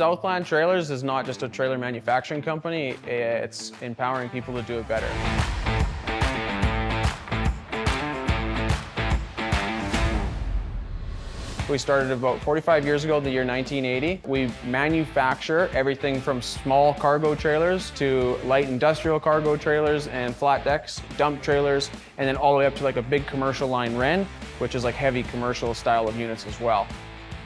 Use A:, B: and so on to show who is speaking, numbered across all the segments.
A: Southland Trailers is not just a trailer manufacturing company, it's empowering people to do it better. We started about 45 years ago, the year 1980. We manufacture everything from small cargo trailers to light industrial cargo trailers and flat decks, dump trailers, and then all the way up to like a big commercial line Wren, which is like heavy commercial style of units as well.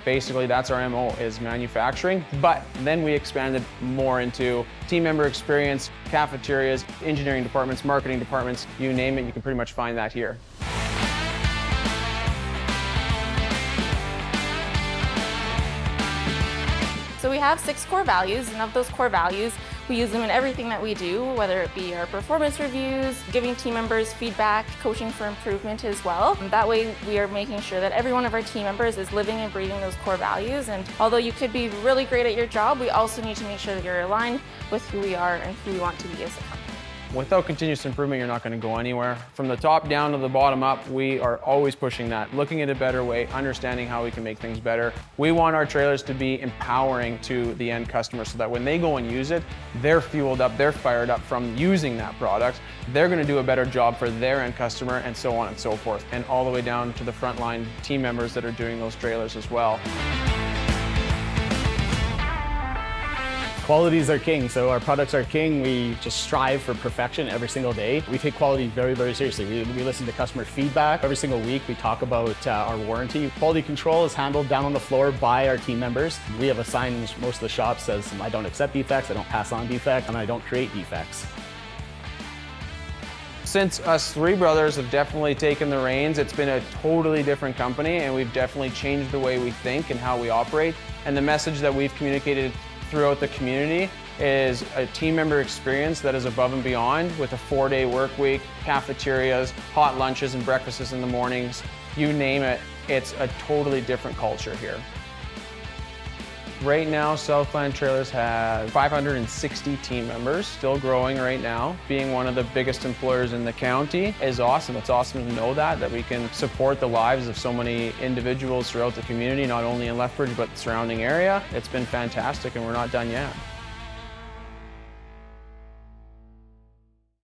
A: Basically, that's our MO, is manufacturing, but then we expanded more into team member experience, cafeterias, engineering departments, marketing departments, you name it, you can pretty much find that here.
B: So we have 6 core values, and of those core values, we use them in everything that we do, whether it be our performance reviews, giving team members feedback, coaching for improvement as well. And that way we are making sure that every one of our team members is living and breathing those core values. And although you could be really great at your job, we also need to make sure that you're aligned with who we are and who we want to be as a company.
A: Without continuous improvement, you're not going to go anywhere. From the top down to the bottom up, we are always pushing that, looking at a better way, understanding how we can make things better. We want our trailers to be empowering to the end customer so that when they go and use it, they're fueled up, they're fired up from using that product. They're going to do a better job for their end customer, and so on and so forth. And all the way down to the frontline team members that are doing those trailers as well.
C: Quality is our king, so our products are king. We just strive for perfection every single day. We take quality very, very seriously. We listen to customer feedback. Every single week we talk about our warranty. Quality control is handled down on the floor by our team members. We have a sign in most of the shops that says, I don't accept defects, I don't pass on defects, and I don't create defects.
A: Since us 3 brothers have definitely taken the reins, it's been a totally different company, and we've definitely changed the way we think and how we operate. And the message that we've communicated throughout the community is a team member experience that is above and beyond, with a 4-day work week, cafeterias, hot lunches and breakfasts in the mornings, you name it. It's a totally different culture here. Right now, Southland Trailers has 560 team members, still growing right now. Being one of the biggest employers in the county is awesome. It's awesome to know that we can support the lives of so many individuals throughout the community, not only in Lethbridge, but the surrounding area. It's been fantastic, and we're not done yet.